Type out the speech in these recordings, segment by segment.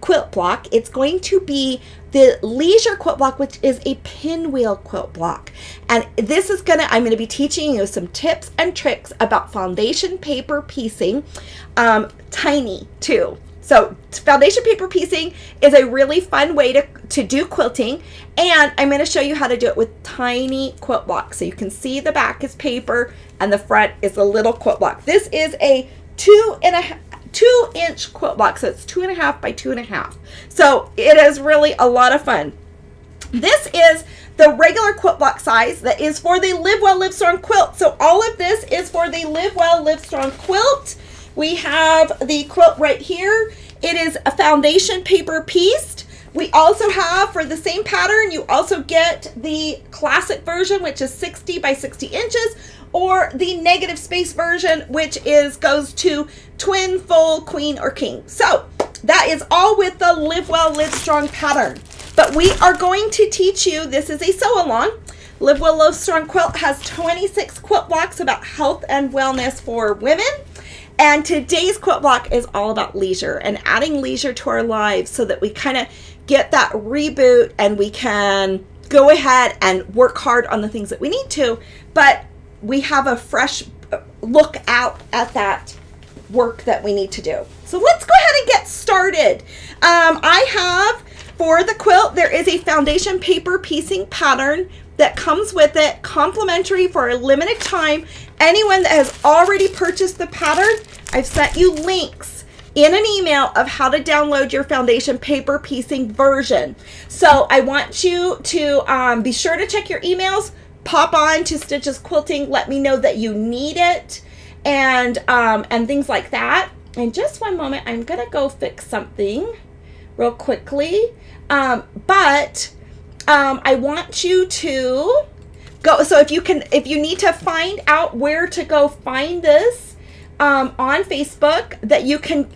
quilt block. It's going to be the Leisure quilt block, which is a pinwheel quilt block. And this is I'm going to be teaching you some tips and tricks about foundation paper piecing, tiny too. So foundation paper piecing is a really fun way to do quilting, and I'm going to show you how to do it with tiny quilt blocks. So you can see the back is paper and the front is a little quilt block. This is a 2-inch quilt block, so it's 2.5 by 2.5. So it is really a lot of fun. This is the regular quilt block size that is for the Live Well, Live Strong quilt. So all of this is for the Live Well, Live Strong quilt. We have the quilt right here. It is a foundation paper pieced. We also have, for the same pattern, you also get the classic version, which is 60 by 60 inches, or the negative space version, which goes to twin, full, queen, or king. So that is all with the Live Well, Live Strong pattern. But we are going to teach you, this is a sew-along. Live Well, Live Strong quilt has 26 quilt blocks about health and wellness for women. And today's quilt block is all about leisure and adding leisure to our lives so that we kind of get that reboot and we can go ahead and work hard on the things that we need to, but we have a fresh look out at that work that we need to do. So let's go ahead and get started. I have, for the quilt, there is a foundation paper piecing pattern that comes with it, complimentary for a limited time. Anyone that has already purchased the pattern, I've sent you links in an email of how to download your foundation paper piecing version. So I want you to be sure to check your emails, pop on to Stitches Quilting, let me know that you need it, and things like that. And just one moment, I'm gonna go fix something real quickly. I want you to go, so if you need to find out where to go find this on Facebook,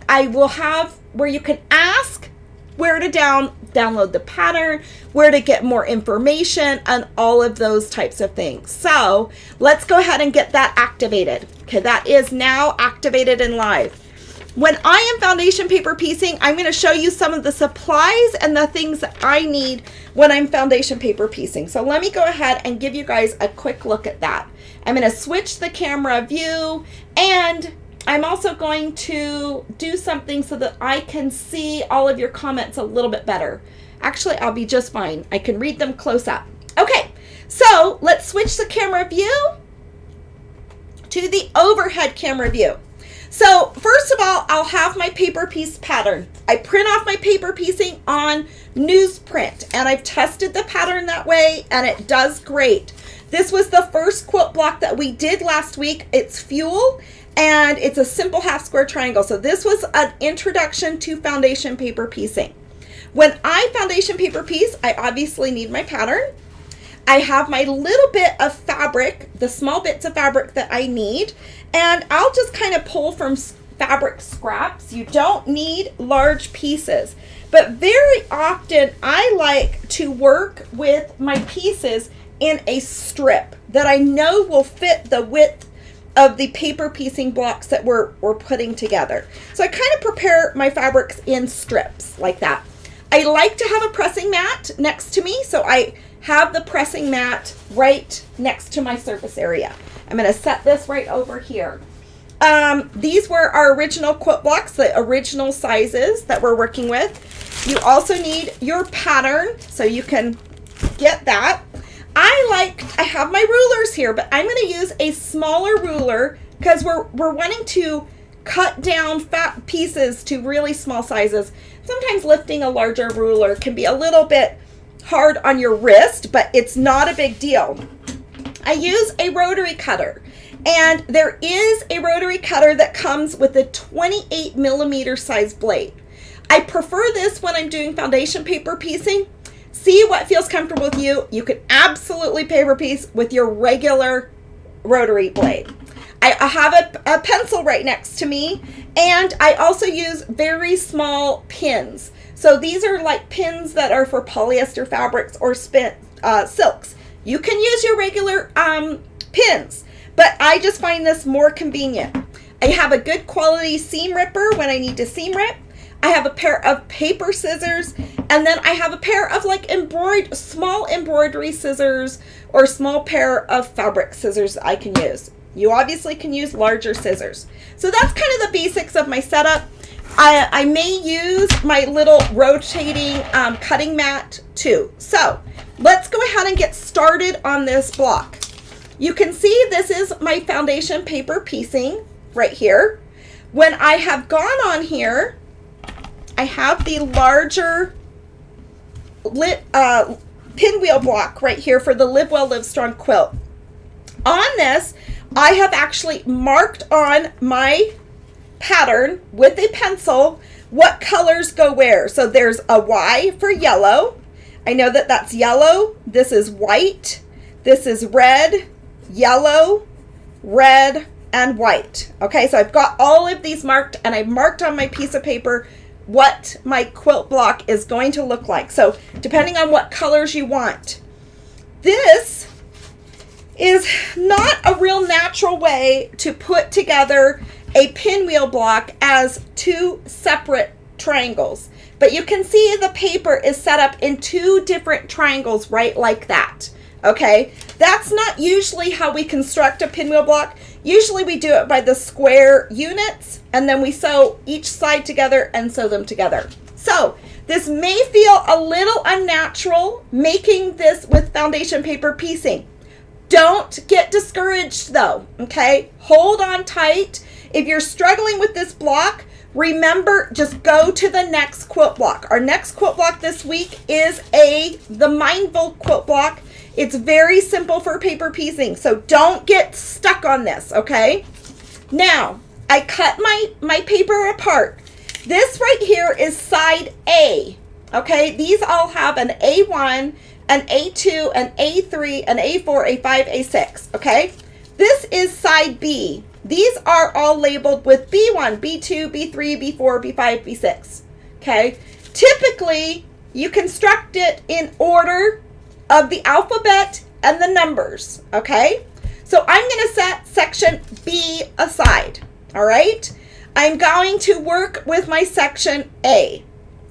I will have where you can ask where to download the pattern, where to get more information, and all of those types of things. So let's go ahead and get that activated. Okay, that is now activated and live. When I am foundation paper piecing, I'm going to show you some of the supplies and the things that I need when I'm foundation paper piecing. So let me go ahead and give you guys a quick look at that. I'm going to switch the camera view, and I'm also going to do something so that I can see all of your comments a little bit better. Actually, I'll be just fine. I can read them close up. Okay, so let's switch the camera view to the overhead camera view. So first of all, I'll have my paper piece pattern. I print off my paper piecing on newsprint, and I've tested the pattern that way, and it does great. This was the first quilt block that we did last week. It's Fuel, and it's a simple half square triangle. So this was an introduction to foundation paper piecing. When I foundation paper piece, I obviously need my pattern. I have my little bit of fabric, the small bits of fabric that I need, and I'll just kind of pull from fabric scraps. You don't need large pieces, but very often I like to work with my pieces in a strip that I know will fit the width of the paper piecing blocks that we're putting together. So I kind of prepare my fabrics in strips like that. I like to have a pressing mat next to me, so I have the pressing mat right next to my surface area. I'm going to set this right over here. These were our original quilt blocks, the original sizes that we're working with. You also need your pattern, so you can get that. I have my rulers here, but I'm going to use a smaller ruler because we're wanting to cut down fat pieces to really small sizes. Sometimes lifting a larger ruler can be a little bit hard on your wrist, but it's not a big deal. I use a rotary cutter, and there is a rotary cutter that comes with a 28 millimeter size blade. I prefer this when I'm doing foundation paper piecing. See what feels comfortable with you. You can absolutely paper piece with your regular rotary blade. I have a pencil right next to me, and I also use very small pins. So these are like pins that are for polyester fabrics or silks. You can use your regular pins, but I just find this more convenient. I have a good quality seam ripper when I need to seam rip. I have a pair of paper scissors, and then I have a pair of like small embroidery scissors or small pair of fabric scissors I can use. You obviously can use larger scissors. So that's kind of the basics of my setup. I may use my little rotating cutting mat too. So let's go ahead and get started on this block. You can see this is my foundation paper piecing right here. When I have gone on here, I have the larger pinwheel block right here for the Live Well, Live Strong quilt. On this, I have actually marked on my pattern with a pencil what colors go where. So there's a Y for yellow. I know that that's yellow. This is white. This is red, yellow, red, and white. Okay, so I've got all of these marked, and I've marked on my piece of paper what my quilt block is going to look like. So depending on what colors you want. This is not a real natural way to put together a pinwheel block as two separate triangles. But you can see the paper is set up in two different triangles right like that. Okay, that's not usually how we construct a pinwheel block. Usually we do it by the square units, and then we sew each side together and sew them together. So this may feel a little unnatural making this with foundation paper piecing. Don't get discouraged though, okay? Hold on tight. If you're struggling with this block, remember, just go to the next quilt block. Our next quilt block this week is the Mindful quilt block. It's very simple for paper piecing, so don't get stuck on this, okay? Now, I cut my paper apart. This right here is side A, okay? These all have an A1, an A2, an A3, an A4, A5, A6, okay? This is side B. These are all labeled with B1, B2, B3, B4, B5, B6, okay? Typically, you construct it in order of the alphabet and the numbers, okay? So I'm going to set section B aside, all right? I'm going to work with my section A,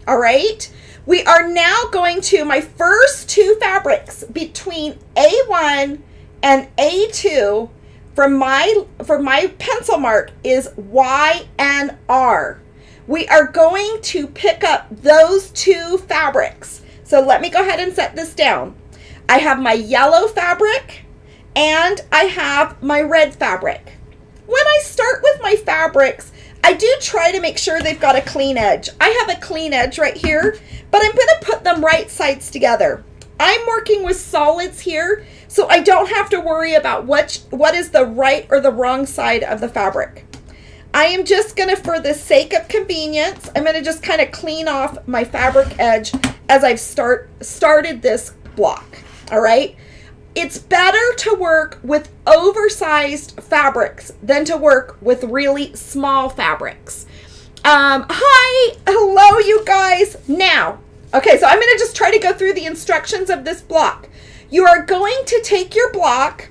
all right? We are now going to my first two fabrics between A1 and A2 for my pencil mark is Y and R. We are going to pick up those two fabrics. So let me go ahead and set this down. I have my yellow fabric and I have my red fabric. When I start with my fabrics, I do try to make sure they've got a clean edge. I have a clean edge right here, but I'm going to put them right sides together. I'm working with solids here, so I don't have to worry about what is the right or the wrong side of the fabric. I am just going to, for the sake of convenience, I'm going to just kind of clean off my fabric edge as I've started this block, all right? It's better to work with oversized fabrics than to work with really small fabrics. Hi, hello you guys. Now, okay, so I'm going to just try to go through the instructions of this block. You are going to take your block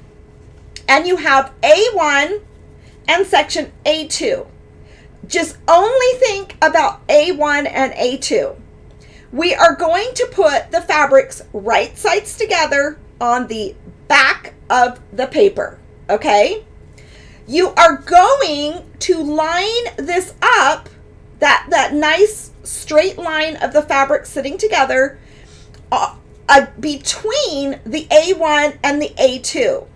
and you have A1 and section A2. Just only think about A1 and A2. We are going to put the fabrics right sides together on the back of the paper, okay? You are going to line this up, that nice straight line of the fabric sitting together between the A1 and the A2.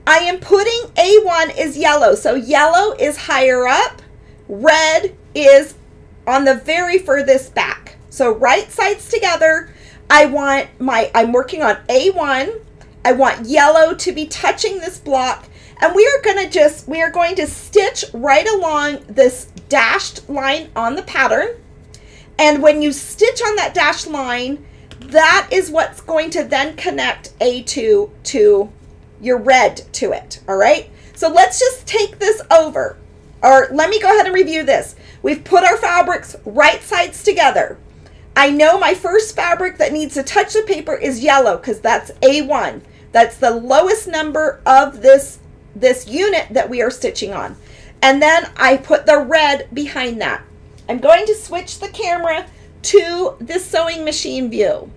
I am putting A1 is yellow, so yellow is higher up, red is on the very furthest back. So right sides together, I'm working on A1. I want yellow to be touching this block, and we are going to stitch right along this dashed line on the pattern. And when you stitch on that dashed line, that is what's going to then connect A2 to your red to it, all right? So let's just take this over, or let me go ahead and review this. We've put our fabrics right sides together. I know my first fabric that needs to touch the paper is yellow because that's A1. That's the lowest number of this unit that we are stitching on. And then I put the red behind that. I'm going to switch the camera to this sewing machine view.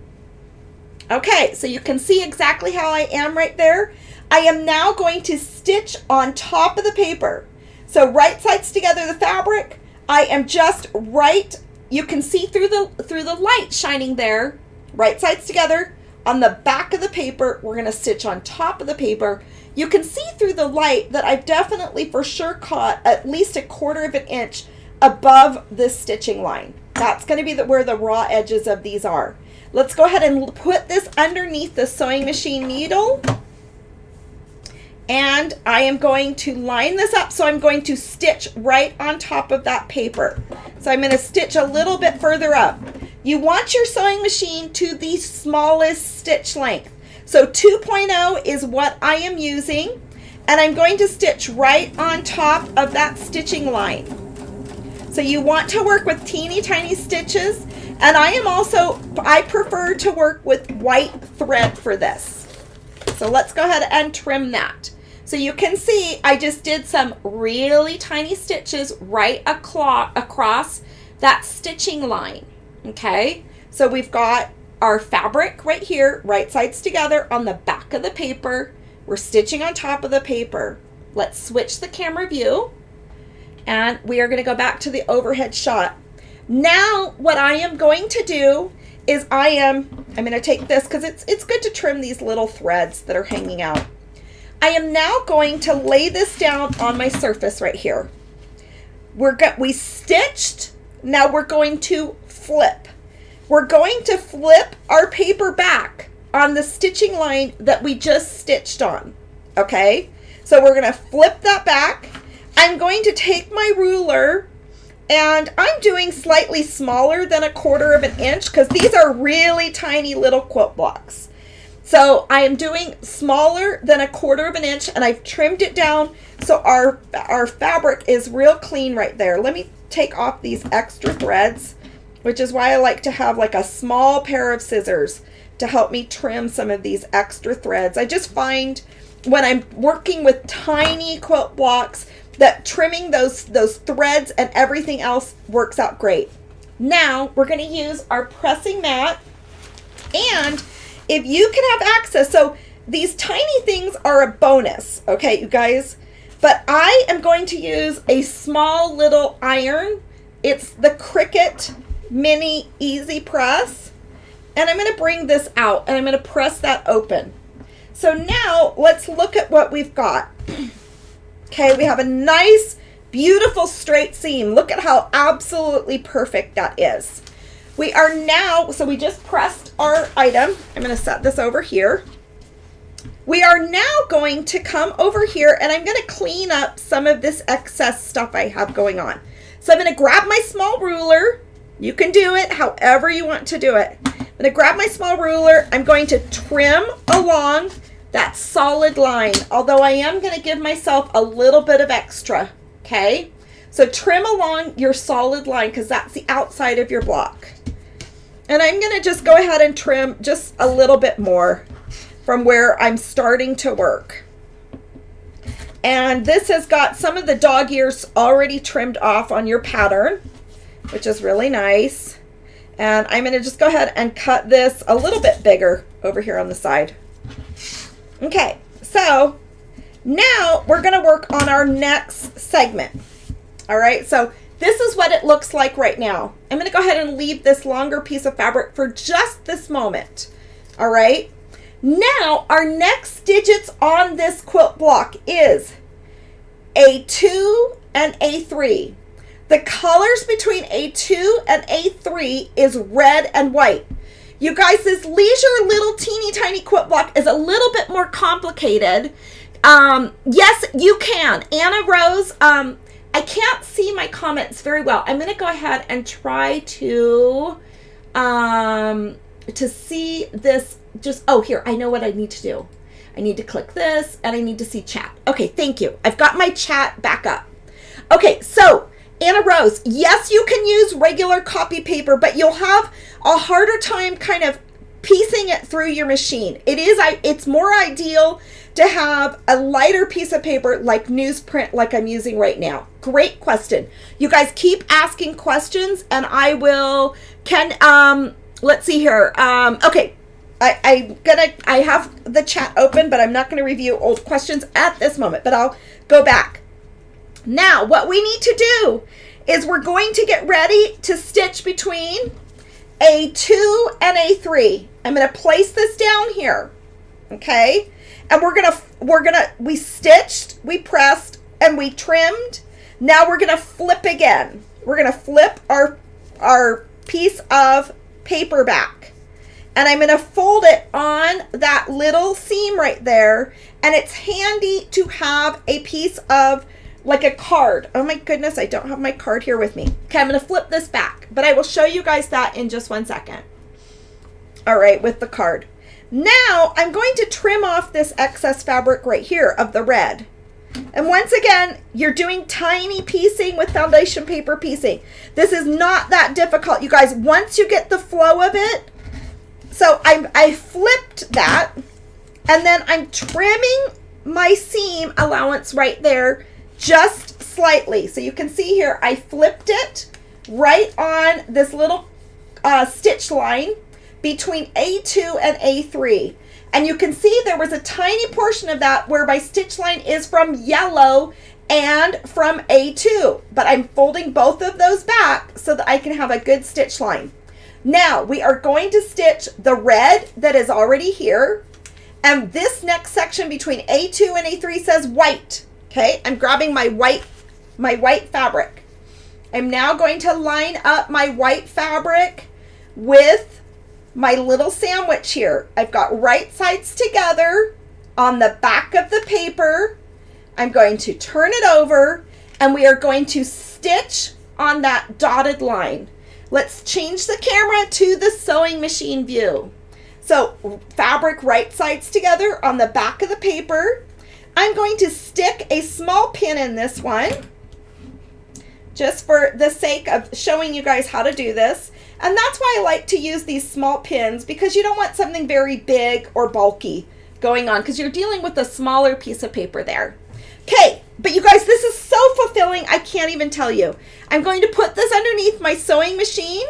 Okay, so you can see exactly how I am right there. I am now going to stitch on top of the paper. So right sides together the fabric. I am just right, you can see through the light shining there. Right sides together. On the back of the paper, we're going to stitch on top of the paper. You can see through the light that I've definitely for sure caught at least 1/4 of an inch above this stitching line. That's going to be where the raw edges of these are. Let's go ahead and put this underneath the sewing machine needle. And I am going to line this up. So I'm going to stitch right on top of that paper. So I'm going to stitch a little bit further up. You want your sewing machine to the smallest stitch length. So 2.0 is what I am using. And I'm going to stitch right on top of that stitching line. So you want to work with teeny tiny stitches. And I prefer to work with white thread for this. So let's go ahead and trim that. So you can see I just did some really tiny stitches right across that stitching line. Okay, so we've got our fabric right here, right sides together on the back of the paper. We're stitching on top of the paper. Let's switch the camera view and we are going to go back to the overhead shot. Now what I am going to do is I'm going to take this because it's good to trim these little threads that are hanging out. I am now going to lay this down on my surface right here. We stitched, now we're going to flip. We're going to flip our paper back on the stitching line that we just stitched on. Okay, so we're going to flip that back. I'm going to take my ruler and I'm doing slightly smaller than 1/4 of an inch because these are really tiny little quilt blocks. So I am doing smaller than 1/4 of an inch and I've trimmed it down so our fabric is real clean right there. Let me take off these extra threads, which is why I like to have like a small pair of scissors to help me trim some of these extra threads. I just find when I'm working with tiny quilt blocks that trimming those threads and everything else works out great. Now we're going to use our pressing mat, and if you can have access, so these tiny things are a bonus, okay, you guys, but I am going to use a small little iron. It's the Cricut Mini Easy Press, and I'm going to bring this out and I'm going to press that open. So now let's look at what we've got. Okay, we have a nice, beautiful straight seam. Look at how absolutely perfect that is. We are now, so we just pressed our item. I'm going to set this over here. We are now going to come over here and I'm going to clean up some of this excess stuff I have going on. So I'm going to grab my small ruler. You can do it however you want to do it. I'm going to grab my small ruler. I'm going to trim along that solid line, although I am going to give myself a little bit of extra, okay? So trim along your solid line because that's the outside of your block. And I'm going to just go ahead and trim just a little bit more from where I'm starting to work. And this has got some of the dog ears already trimmed off on your pattern, which is really nice. And I'm going to just go ahead and cut this a little bit bigger over here on the side. Okay, so now we're going to work on our next segment. All right, so this is what it looks like right now. I'm going to go ahead and leave this longer piece of fabric for just this moment. All right, now our next digits on this quilt block is A2 and A3. The colors between A2 and A3 is red and white. You guys, this leisure little teeny tiny quilt block is a little bit more complicated. Yes, you can. Anna Rose, I can't see my comments very well. I'm going to go ahead and try to see this. Oh, here, I know what I need to do. I need to click this and I need to see chat. Okay, thank you. I've got my chat back up. Okay, so Anna Rose, yes, you can use regular copy paper, but you'll have a harder time kind of piecing it through your machine. It's more ideal to have a lighter piece of paper like newsprint like I'm using right now. Great question. You guys keep asking questions and I will, let's see here. Okay. I have the chat open, but I'm not going to review old questions at this moment, but I'll go back. Now, what we need to do is we're going to get ready to stitch between A2 and A3. I'm going to place this down here. Okay? And we stitched, we pressed, and we trimmed. Now we're going to flip again. We're going to flip our piece of paper back. And I'm going to fold it on that little seam right there. And it's handy to have a piece of like a card. Oh my goodness, I don't have my card here with me. Okay, I'm going to flip this back, but I will show you guys that in just 1 second. All right, with the card. Now I'm going to trim off this excess fabric right here of the red. And once again, you're doing tiny piecing with foundation paper piecing. This is not that difficult, you guys. Once you get the flow of it, so I flipped that, and then I'm trimming my seam allowance right there just slightly. So you can see here, I flipped it right on this little stitch line between A2 and A3. And you can see there was a tiny portion of that where my stitch line is from yellow and from A2. But I'm folding both of those back so that I can have a good stitch line. Now we are going to stitch the red that is already here. And this next section between A2 and A3 says white. Okay, I'm grabbing my white fabric. I'm now going to line up my white fabric with my little sandwich here. I've got right sides together on the back of the paper. I'm going to turn it over and we are going to stitch on that dotted line. Let's change the camera to the sewing machine view. So fabric right sides together on the back of the paper. I'm going to stick a small pin in this one just for the sake of showing you guys how to do this. And that's why I like to use these small pins, because you don't want something very big or bulky going on because you're dealing with a smaller piece of paper there. Okay, but you guys, this is so fulfilling, I can't even tell you. I'm going to put this underneath my sewing machine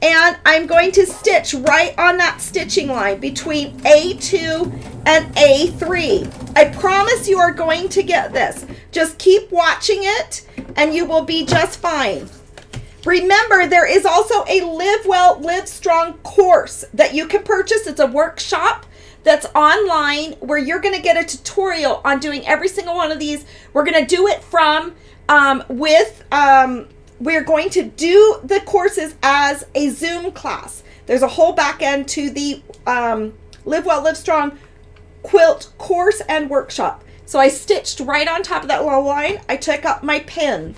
and I'm going to stitch right on that stitching line between A2 and A3. I promise you are going to get this. Just keep watching it and you will be just fine. Remember, there is also a Live Well, Live Strong course that you can purchase. It's a workshop that's online where you're going to get a tutorial on doing every single one of these. We're going to do it from we're going to do the courses as a Zoom class. There's a whole back end to the Live Well, Live Strong quilt course and workshop. So I stitched right on top of that little line. I took up my pin.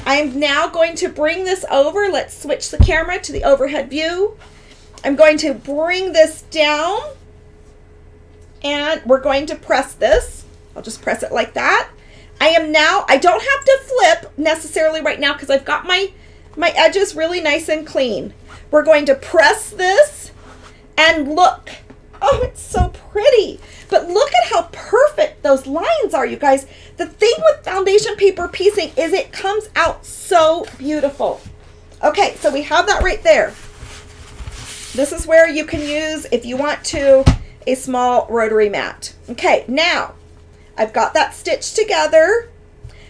I'm now going to bring this over. Let's switch the camera to the overhead view. I'm going to bring this down and we're going to press this. I'll just press it like that. I don't have to flip necessarily right now because I've got my edges really nice and clean. We're going to press this and look. Oh, it's so pretty. But look at how perfect those lines are, you guys. The thing with foundation paper piecing is it comes out so beautiful. Okay, so we have that right there. This is where you can use, if you want to, a small rotary mat. Okay, now I've got that stitched together.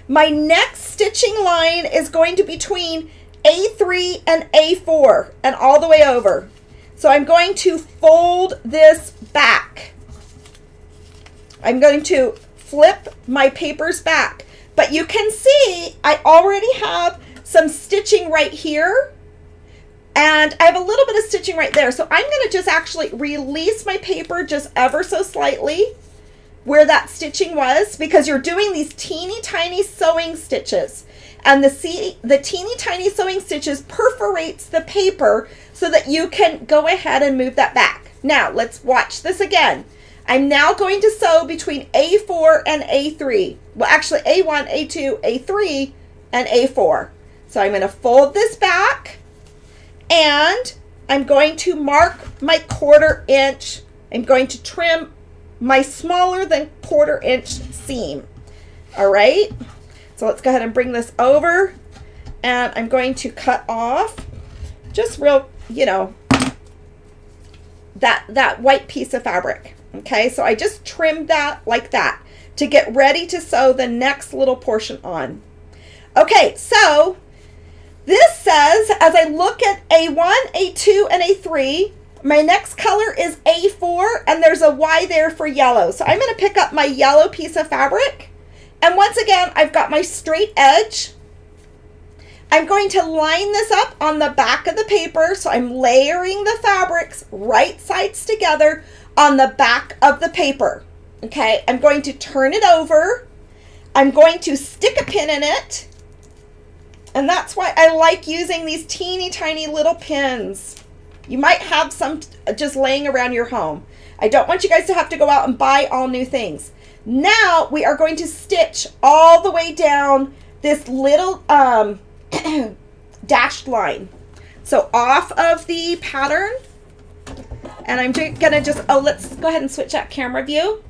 My next stitching line is going to be between A3 and A4 and all the way over. So I'm going to fold this back. I'm going to flip my papers back. But you can see I already have some stitching right here. And I have a little bit of stitching right there. So I'm going to just actually release my paper just ever so slightly where that stitching was, because you're doing these teeny tiny sewing stitches. And the teeny tiny sewing stitches perforates the paper so that you can go ahead and move that back. Now let's watch this again. I'm now going to sew between A4 and A3. Well, actually A1, A2, A3, and A4. So I'm going to fold this back and I'm going to mark my 1/4 inch. I'm going to trim my smaller than 1/4 inch seam. All right, so let's go ahead and bring this over, and I'm going to cut off just real, you know, that white piece of fabric. Okay, so I just trimmed that like that to get ready to sew the next little portion on. Okay, so this says, as I look at A1, A2, and A3, my next color is A4, and there's a Y there for yellow. So I'm going to pick up my yellow piece of fabric, and once again, I've got my straight edge. I'm going to line this up on the back of the paper, so I'm layering the fabrics right sides together on the back of the paper. Okay, I'm going to turn it over. I'm going to stick a pin in it, and that's why I like using these teeny tiny little pins. You might have some just laying around your home. I don't want you guys to have to go out and buy all new things. Now we are going to stitch all the way down this little dashed line. So off of the pattern, and I'm gonna just, oh, let's go ahead and switch that camera view.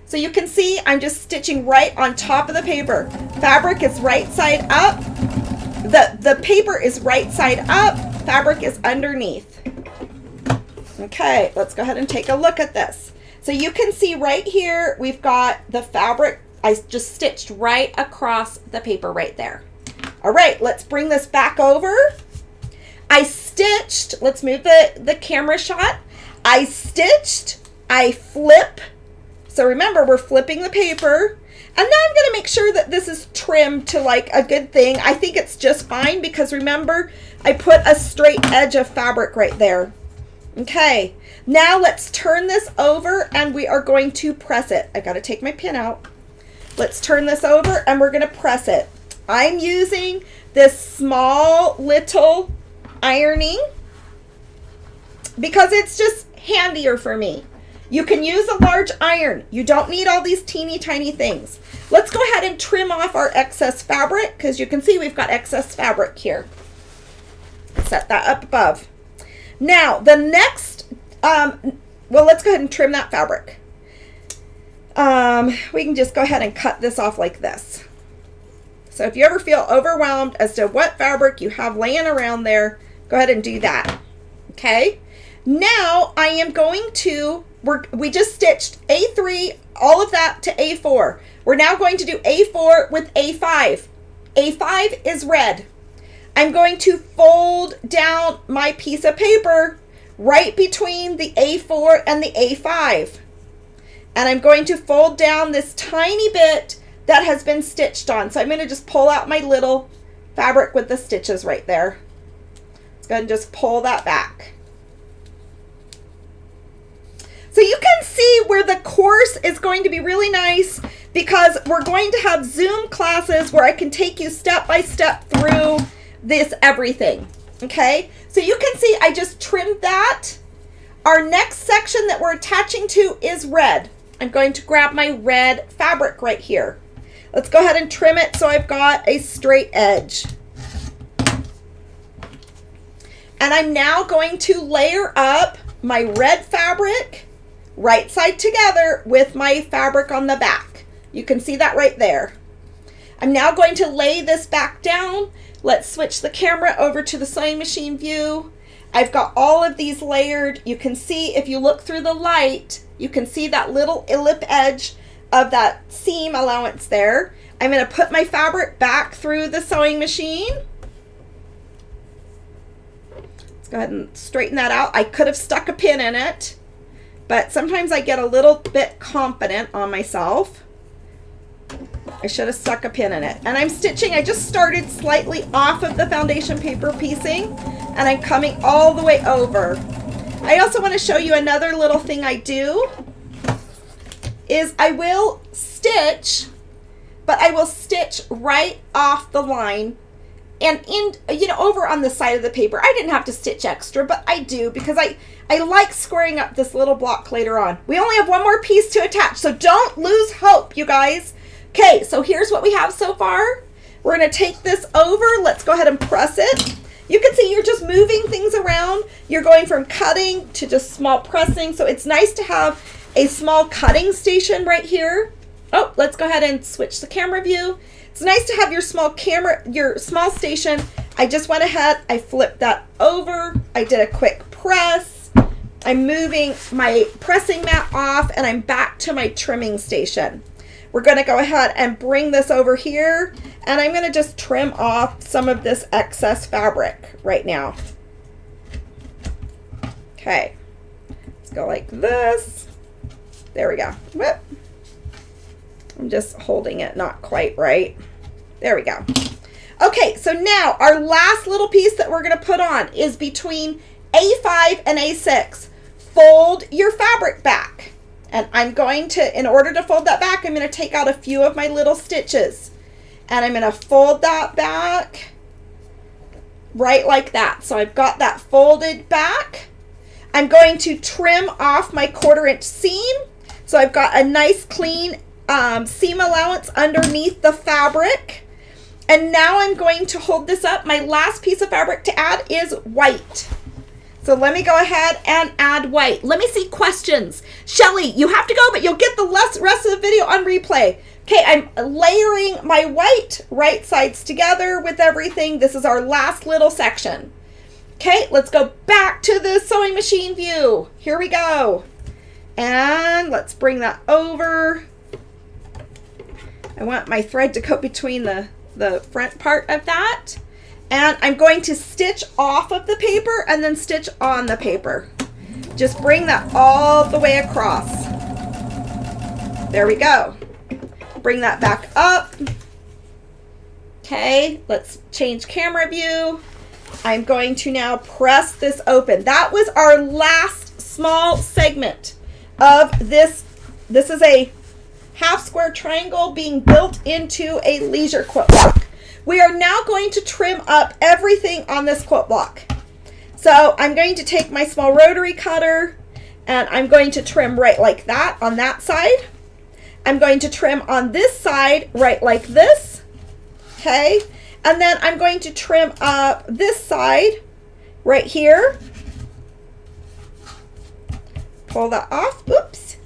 So you can see I'm just stitching right on top of the paper. Fabric is right side up. The paper is right side up. Fabric is underneath. Okay, let's go ahead and take a look at this. So you can see right here, we've got the fabric. I just stitched right across the paper right there. All right, let's bring this back over. I stitched, let's move the camera shot. I stitched, I flip. So remember, we're flipping the paper. And now I'm gonna make sure that this is trimmed to like a good thing. I think it's just fine because remember, I put a straight edge of fabric right there. Okay, now let's turn this over and we are going to press it. I gotta take my pin out. Let's turn this over and we're gonna press it. I'm using this small little ironing because it's just handier for me. You can use a large iron. You don't need all these teeny tiny things. Let's go ahead and trim off our excess fabric because you can see we've got excess fabric here. Set that up above. Now the next, well, let's go ahead and trim that fabric. We can just go ahead and cut this off like this. So if you ever feel overwhelmed as to what fabric you have laying around there, go ahead and do that. Okay. Now I am going to, we just stitched A3, all of that to A4. We're now going to do A4 with A5. A5 is red. I'm going to fold down my piece of paper right between the A4 and the A5. And I'm going to fold down this tiny bit that has been stitched on. So I'm going to just pull out my little fabric with the stitches right there. Let's go ahead and just pull that back. So you can see where the course is going to be really nice because we're going to have Zoom classes where I can take you step by step through this everything. Okay, so you can see I just trimmed that. Our next section that we're attaching to is red. I'm going to grab my red fabric right here. Let's go ahead and trim it so I've got a straight edge. And I'm now going to layer up my red fabric right side together with my fabric on the back. You can see that right there. I'm now going to lay this back down. Let's switch the camera over to the sewing machine view. I've got all of these layered. You can see if you look through the light, you can see that little lip edge of that seam allowance there. I'm going to put my fabric back through the sewing machine. Let's go ahead and straighten that out. I could have stuck a pin in it, but sometimes I get a little bit confident on myself. I should have stuck a pin in it. And I'm stitching, I just started slightly off of the foundation paper piecing, and I'm coming all the way over. I also want to show you another little thing I do, is I will stitch, but I will stitch right off the line and in, over on the side of the paper. I didn't have to stitch extra, but I do because I like squaring up this little block later on. We only have one more piece to attach, so don't lose hope, you guys. Okay, so here's what we have so far. We're going to take this over. Let's go ahead and press it. You can see you're just moving things around. You're going from cutting to just small pressing. So it's nice to have a small cutting station right here. Oh, let's go ahead and switch the camera view. It's nice to have your small station. I just went ahead, I flipped that over. I did a quick press. I'm moving my pressing mat off and I'm back to my trimming station. We're going to go ahead and bring this over here, and I'm going to just trim off some of this excess fabric right now. Okay, let's go like this. There we go. Whoop. I'm just holding it not quite right. There we go. Okay, so now our last little piece that we're going to put on is between A5 and A6. Fold your fabric back. And I'm going to, in order to fold that back, I'm going to take out a few of my little stitches. And I'm going to fold that back right like that. So I've got that folded back. I'm going to trim off my 1/4 inch seam. So I've got a nice clean seam allowance underneath the fabric. And now I'm going to hold this up. My last piece of fabric to add is white. So let me go ahead and add white. Let me see questions. Shelly, you have to go, but you'll get the rest of the video on replay. Okay, I'm layering my white right sides together with everything. This is our last little section. Okay, let's go back to the sewing machine view. Here we go. And let's bring that over. I want my thread to go between the front part of that. And I'm going to stitch off of the paper and then stitch on the paper. Just bring that all the way across. There we go. Bring that back up. Okay, let's change camera view. I'm going to now press this open. That was our last small segment of this. This is a half square triangle being built into a leisure quilt block. We are now going to trim up everything on this quilt block. So I'm going to take my small rotary cutter and I'm going to trim right like that on that side. I'm going to trim on this side right like this. Okay. And then I'm going to trim up this side right here. Pull that off. Oops.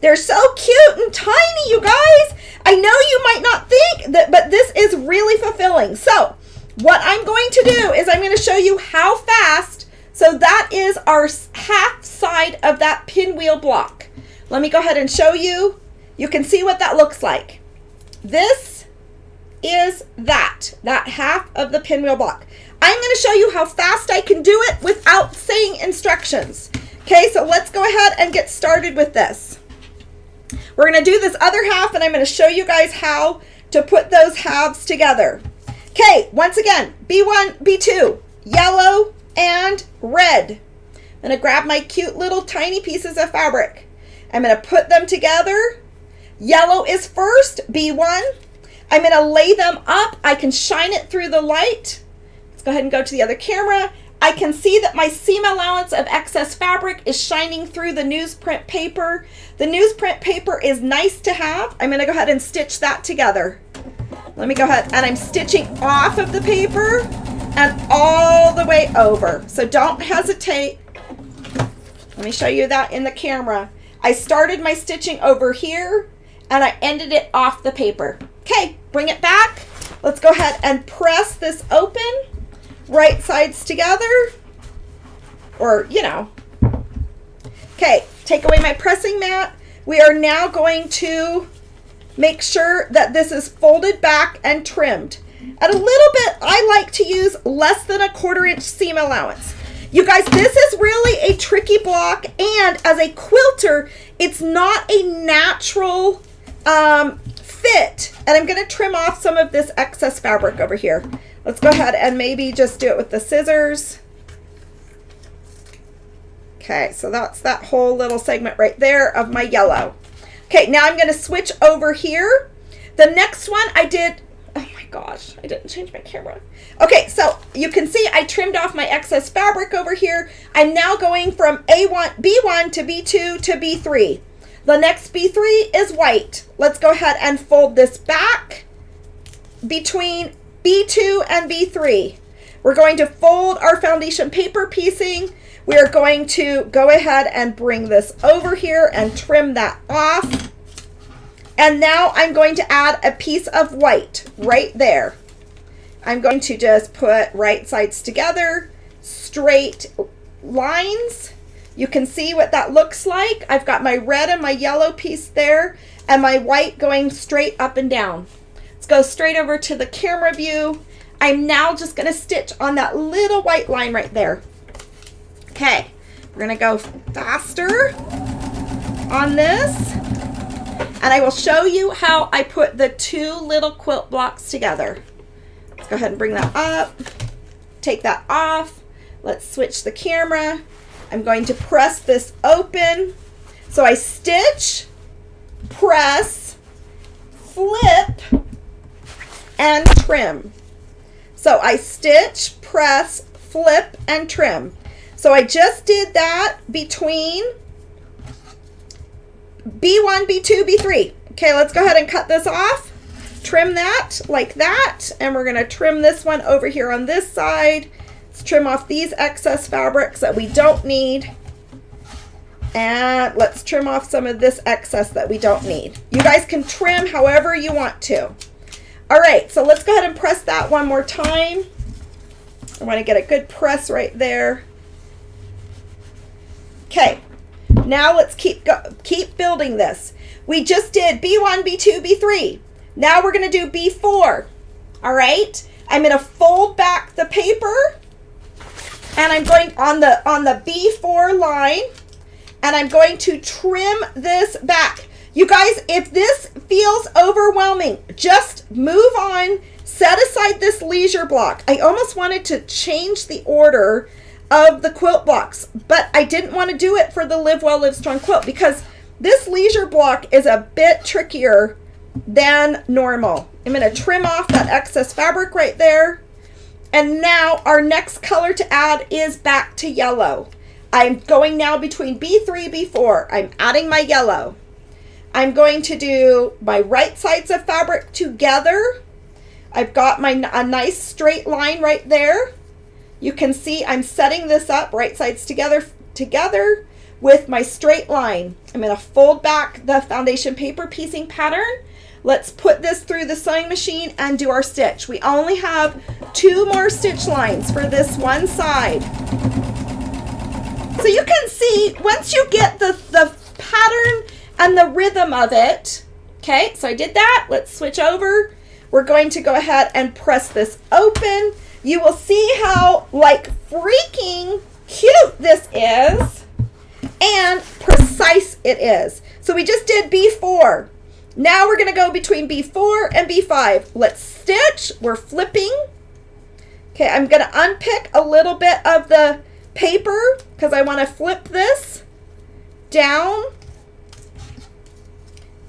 They're so cute and tiny, you guys. I know you might not think that, but this is really fulfilling. So what I'm going to do is I'm going to show you how fast. So that is our half side of that pinwheel block. Let me go ahead and show you. You can see what that looks like. This is that half of the pinwheel block. I'm going to show you how fast I can do it without saying instructions. Okay, so let's go ahead and get started with this. We're going to do this other half and I'm going to show you guys how to put those halves together. Okay, once again, B1, B2, yellow and red. I'm going to grab my cute little tiny pieces of fabric. I'm going to put them together. Yellow is first, B1. I'm going to lay them up. I can shine it through the light. Let's go ahead and go to the other camera. I can see that my seam allowance of excess fabric is shining through the newsprint paper. The newsprint paper is nice to have. I'm going to go ahead and stitch that together. Let me go ahead and I'm stitching off of the paper and all the way over. So don't hesitate. Let me show you that in the camera. I started my stitching over here and I ended it off the paper. Okay, bring it back. Let's go ahead and press this open. Right sides together, or Okay, take away my pressing mat. We are now going to make sure that this is folded back and trimmed. At a little bit, I like to use less than a 1/4 inch seam allowance. You guys, this is really a tricky block, and as a quilter, it's not a natural fit. And I'm going to trim off some of this excess fabric over here. Let's go ahead and maybe just do it with the scissors. Okay, so that's that whole little segment right there of my yellow. Okay, now I'm going to switch over here. The next one I did, oh my gosh, I didn't change my camera. Okay, so you can see I trimmed off my excess fabric over here. I'm now going from B1 to B2 to B3. The next B3 is white. Let's go ahead and fold this back between B2 and B3. We're going to fold our foundation paper piecing. We are going to go ahead and bring this over here and trim that off. And now I'm going to add a piece of white right there. I'm going to just put right sides together, straight lines. You can see what that looks like. I've got my red and my yellow piece there and my white going straight up and down. Let's go straight over to the camera view. I'm now just going to stitch on that little white line right there. Okay, we're going to go faster on this. And I will show you how I put the two little quilt blocks together. Let's go ahead and bring that up. Take that off. Let's switch the camera. I'm going to press this open. So I stitch, press, flip, and trim. So I stitch, press, flip, and trim. So I just did that between B1, B2, B3. Okay, let's go ahead and cut this off. Trim that like that. And we're going to trim this one over here on this side. Let's trim off these excess fabrics that we don't need. And let's trim off some of this excess that we don't need. You guys can trim however you want to. All right, so let's go ahead and press that one more time. I want to get a good press right there. Okay, now let's keep building this. We just did B1, B2, B3. Now we're going to do B4. All right, I'm going to fold back the paper, and I'm going on the B4 line, and I'm going to trim this back. You guys, if this feels overwhelming, just move on. Set aside this leisure block. I almost wanted to change the order of the quilt blocks, but I didn't want to do it for the Live Well, Live Strong quilt because this leisure block is a bit trickier than normal. I'm going to trim off that excess fabric right there. And now our next color to add is back to yellow. I'm going now between B3, B4. I'm adding my yellow. I'm going to do my right sides of fabric together. I've got a nice straight line right there. You can see I'm setting this up right sides together with my straight line. I'm going to fold back the foundation paper piecing pattern. Let's put this through the sewing machine and do our stitch. We only have 2 more stitch lines for this one side. So you can see once you get the pattern and the rhythm of it. Okay, so I did that. Let's switch over. We're going to go ahead and press this open. You will see how like freaking cute this is and precise it is. So we just did B4. Now we're going to go between B4 and B5. Let's stitch. We're flipping. Okay, I'm going to unpick a little bit of the paper because I want to flip this down.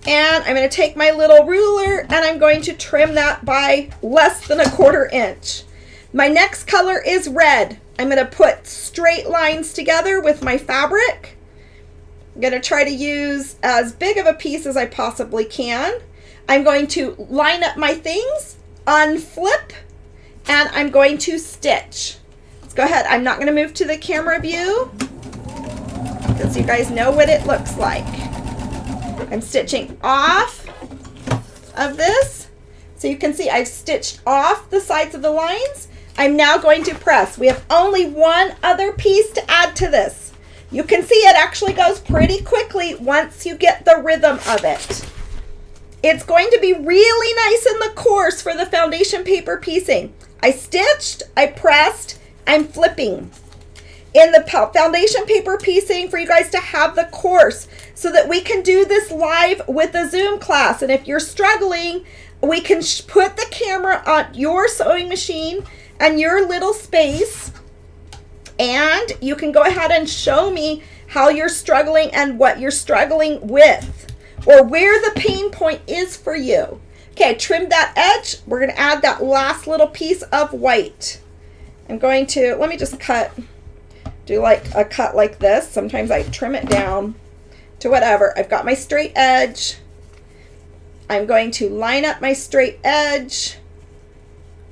And I'm going to take my little ruler and I'm going to trim that by less than 1/4 inch. My next color is red. I'm going to put straight lines together with my fabric. I'm going to try to use as big of a piece as I possibly can. I'm going to line up my things, unflip, and I'm going to stitch. Let's go ahead. I'm not going to move to the camera view because you guys know what it looks like. I'm stitching off of this. So you can see I've stitched off the sides of the lines. I'm now going to press. We have only one other piece to add to this. You can see it actually goes pretty quickly once you get the rhythm of it. It's going to be really nice in the course for the foundation paper piecing. I stitched, I pressed, I'm flipping. In the foundation paper piecing for you guys to have the course so that we can do this live with a Zoom class. And if you're struggling, we can put the camera on your sewing machine and your little space, and you can go ahead and show me how you're struggling and what you're struggling with or where the pain point is for you. Okay, I trimmed that edge. We're going to add that last little piece of white. I'm going to, let me just do like a cut like this. Sometimes I trim it down to whatever. I've got my straight edge. I'm going to line up my straight edge.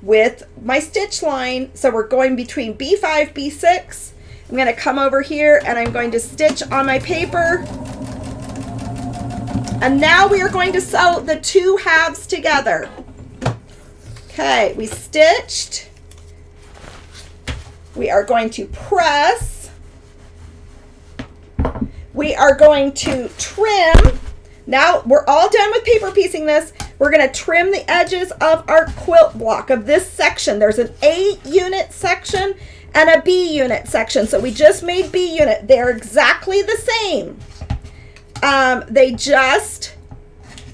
with my stitch line. So we're going between B5, B6. I'm going to come over here and I'm going to stitch on my paper. And now we are going to sew the two halves together. Okay, we stitched. We are going to press. We are going to trim. Now we're all done with paper piecing this. We're going to trim the edges of our quilt block of this section. There's an A unit section and a B unit section. So we just made B unit. They're exactly the same.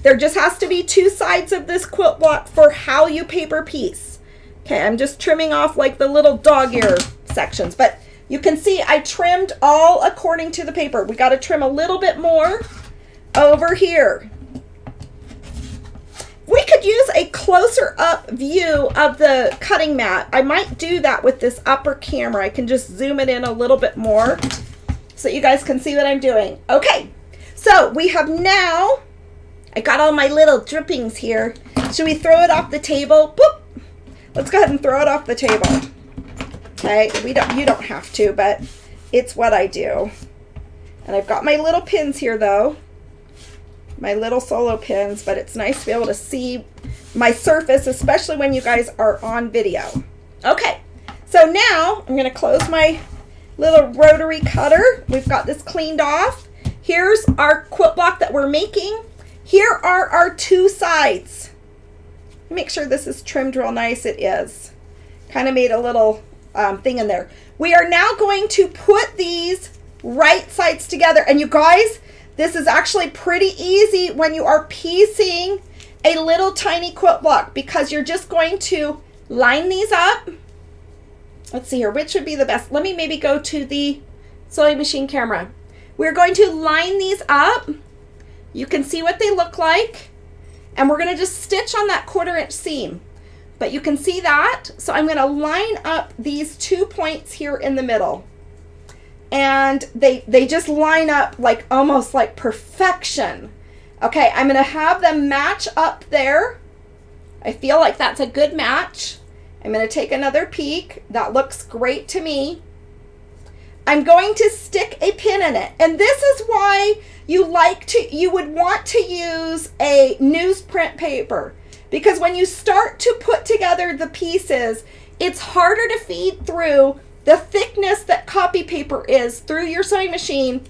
There just has to be two sides of this quilt block for how you paper piece. Okay, I'm just trimming off like the little dog ear sections, but you can see I trimmed all according to the paper. We got to trim a little bit more over here. We could use a closer up view of the cutting mat. I might do that with this upper camera. I can just zoom it in a little bit more so you guys can see what I'm doing. Okay, so we have now, I got all my little drippings here. Should we throw it off the table? Boop. Let's go ahead and throw it off the table. Okay, you don't have to, but it's what I do. And I've got my little pins here though. My little solo pins, but it's nice to be able to see my surface, especially when you guys are on video. Okay, so now I'm going to close my little rotary cutter. We've got this cleaned off. Here's our quilt block that we're making. Here are our two sides. Make sure this is trimmed real nice. It is. Kind of made a little thing in there. We are now going to put these right sides together. And you guys, this is actually pretty easy when you are piecing a little tiny quilt block, because you're just going to line these up. Let's see here, which would be the best? Let me maybe go to the sewing machine camera. We're going to line these up. You can see what they look like. And we're going to just stitch on that 1/4 inch seam. But you can see that. So I'm going to line up these 2 points here in the middle. And they just line up like almost like perfection. Okay, I'm going to have them match up there. I feel like that's a good match. I'm going to take another peek. That looks great to me. I'm going to stick a pin in it. And this is why you would want to use a newsprint paper. Because when you start to put together the pieces, it's harder to feed through the thickness that copy paper is through your sewing machine.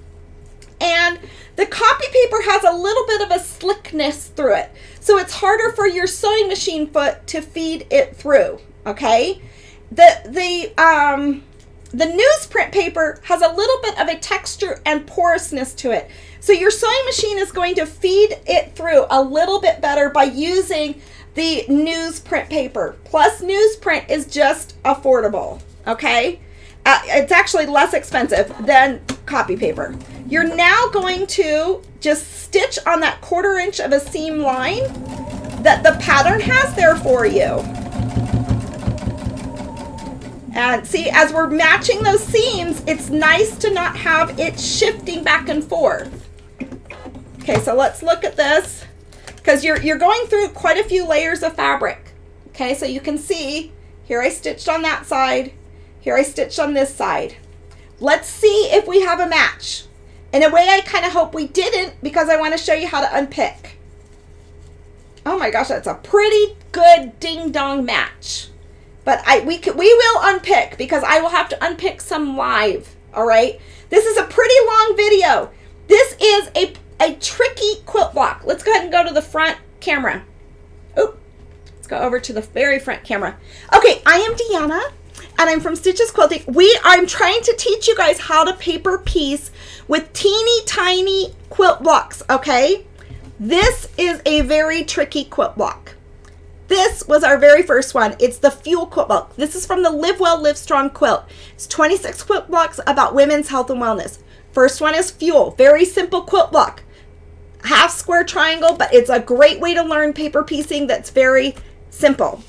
And the copy paper has a little bit of a slickness through it. So it's harder for your sewing machine foot to feed it through, okay? The newsprint paper has a little bit of a texture and porousness to it. So your sewing machine is going to feed it through a little bit better by using the newsprint paper. Plus newsprint is just affordable, okay? It's actually less expensive than copy paper. You're now going to just stitch on that 1/4 inch of a seam line that the pattern has there for you. And see, as we're matching those seams, it's nice to not have it shifting back and forth. Okay, so let's look at this, because you're going through quite a few layers of fabric. Okay, so you can see, here I stitched on that side, here I stitched on this side. Let's see if we have a match. In a way, I kind of hope we didn't, because I want to show you how to unpick. Oh my gosh, that's a pretty good ding-dong match. But we will unpick, because I will have to unpick some live, all right? This is a pretty long video. This is a tricky quilt block. Let's go ahead and go to the front camera. Oh, let's go over to the very front camera. Okay, I am Deanna, and I'm from Stitches Quilting. I'm trying to teach you guys how to paper piece with teeny tiny quilt blocks, okay? This is a very tricky quilt block. This was our very first one. It's the Fuel quilt block. This is from the Live Well, Live Strong quilt. It's 26 quilt blocks about women's health and wellness. First one is Fuel. Very simple quilt block. Half square triangle, but it's a great way to learn paper piecing that's very simple.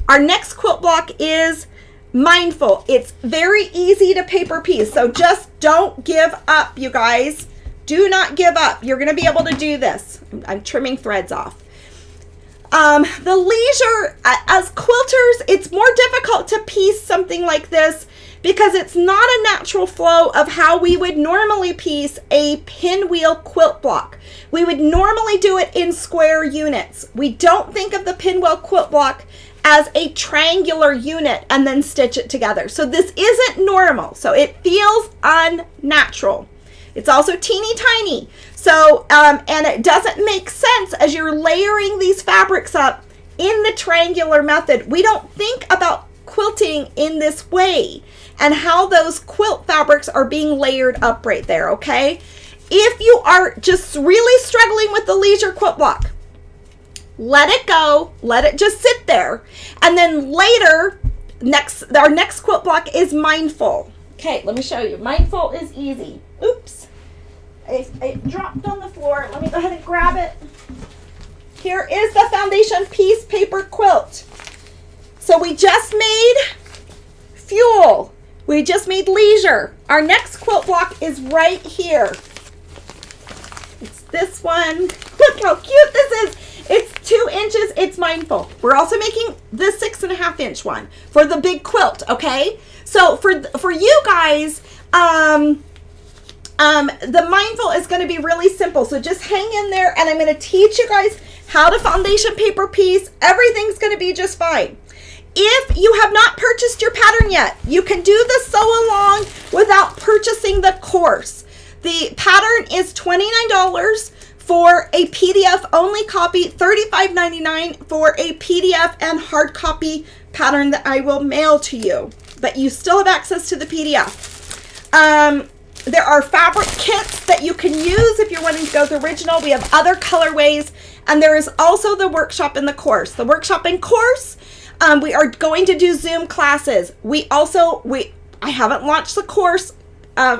Our next quilt block is Mindful. It's very easy to paper piece, so just don't give up, you guys. Do not give up. You're going to be able to do this. I'm trimming threads off. The leisure, as quilters, it's more difficult to piece something like this because it's not a natural flow of how we would normally piece a pinwheel quilt block. We would normally do it in square units. We don't think of the pinwheel quilt block as a triangular unit and then stitch it together. So this isn't normal. So it feels unnatural. It's also teeny tiny. So, and it doesn't make sense as you're layering these fabrics up in the triangular method. We don't think about quilting in this way and how those quilt fabrics are being layered up right there, okay? If you are just really struggling with the leisure quilt block, let it go, let it just sit there. And then later, our next quilt block is mindful. Okay, let me show you. Mindful is easy. Oops, it dropped on the floor. Let me go ahead and grab it. Here is the foundation piece paper quilt. So we just made fuel. We just made leisure. Our next quilt block is right here. It's this one. Look how cute this is. It's 2 inches. It's mindful. We're also making the 6.5 inch one for the big quilt. Okay. So for you guys, the mindful is going to be really simple. So just hang in there, and I'm going to teach you guys how to foundation paper piece. Everything's going to be just fine. If you have not purchased your pattern yet, you can do the sew along without purchasing the course. The pattern is $29 for a PDF only copy, $35.99 for a PDF and hard copy pattern that I will mail to you. But you still have access to the PDF. There are fabric kits that you can use if you're wanting to go the original. We have other colorways, and there is also the workshop and the course. The workshop and course, we are going to do Zoom classes. I haven't launched the course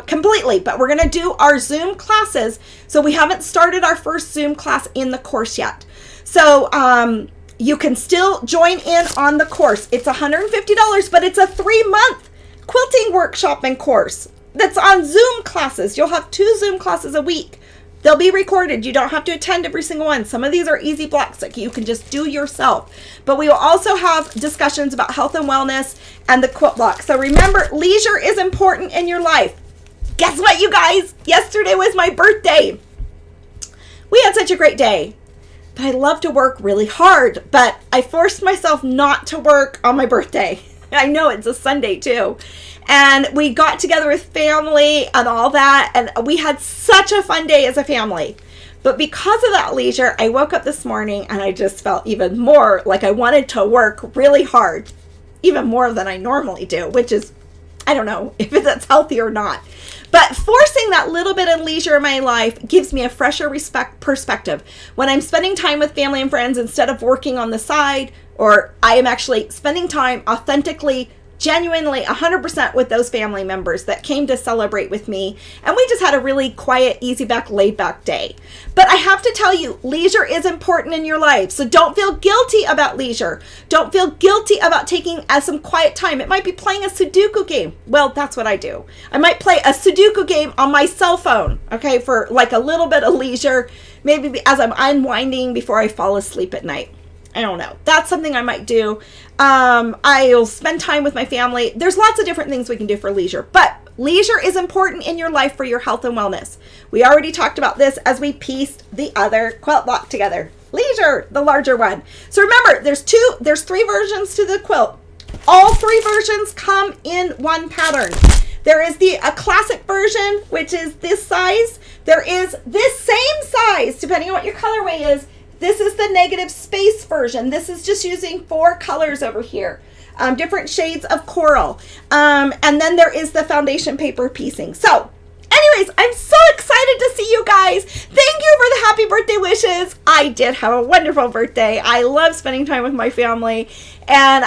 completely, but we're going to do our Zoom classes. So we haven't started our first Zoom class in the course yet. So you can still join in on the course. It's $150, but it's a 3-month quilting workshop and course that's on Zoom classes. You'll have 2 Zoom classes a week. They'll be recorded. You don't have to attend every single one. Some of these are easy blocks that you can just do yourself. But we will also have discussions about health and wellness and the quilt block. So remember, leisure is important in your life. Guess what, you guys? Yesterday was my birthday. We had such a great day. But I love to work really hard. But I forced myself not to work on my birthday. I know it's a Sunday too. And we got together with family and all that, and we had such a fun day as a family. But because of that leisure, I woke up this morning and I just felt even more like I wanted to work really hard, even more than I normally do, which is, I don't know if that's healthy or not. But forcing that little bit of leisure in my life gives me a fresher perspective. When I'm spending time with family and friends instead of working on the side, or I am actually spending time authentically, genuinely 100% with those family members that came to celebrate with me. And we just had a really quiet, easy back, laid back day. But I have to tell you, leisure is important in your life. So don't feel guilty about leisure. Don't feel guilty about taking some quiet time. It might be playing a Sudoku game. Well, that's what I do. I might play a Sudoku game on my cell phone, okay, for like a little bit of leisure, maybe as I'm unwinding before I fall asleep at night. I don't know. That's something I might do. I'll spend time with my family. There's lots of different things we can do for leisure, but leisure is important in your life for your health and wellness. We already talked about this as we pieced the other quilt block together. Leisure, the larger one. So remember, there's 3 versions to the quilt. All 3 versions come in one pattern. There is a classic version, which is this size. There is this same size, depending on what your colorway is. This is the negative space version. This is just using 4 colors over here, different shades of coral. And then there is the foundation paper piecing. So anyways, I'm so excited to see you guys. Thank you for the happy birthday wishes. I did have a wonderful birthday. I love spending time with my family. And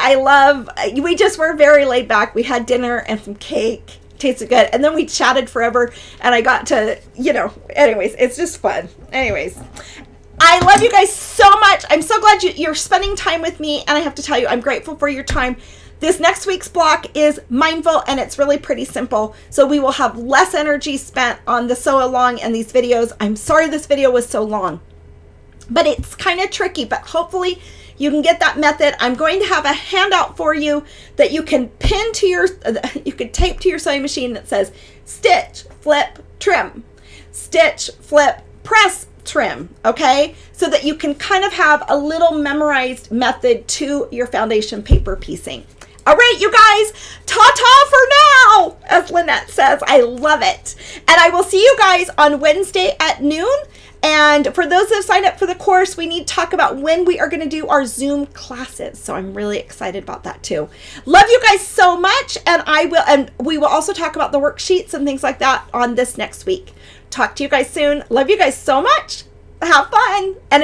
we just were very laid back. We had dinner and some cake. Tasted good. And then we chatted forever. And I got to, anyways, it's just fun. Anyways. I love you guys so much. I'm so glad you're spending time with me. And I have to tell you, I'm grateful for your time. This next week's block is mindful, and it's really pretty simple. So we will have less energy spent on the sew along and these videos. I'm sorry this video was so long. but it's kind of tricky, but hopefully you can get that method. I'm going to have a handout for you that you can pin to your, you can tape to your sewing machine that says stitch, flip, trim, stitch, flip, press, trim, okay? So that you can kind of have a little memorized method to your foundation paper piecing. All right, you guys, ta-ta for now, as Lynette says. I love it. And I will see you guys on Wednesday at noon. And for those that have signed up for the course, we need to talk about when we are going to do our Zoom classes. So I'm really excited about that too. Love you guys so much. And we will also talk about the worksheets and things like that on this next week. Talk to you guys soon. Love you guys so much. Have fun and enjoy.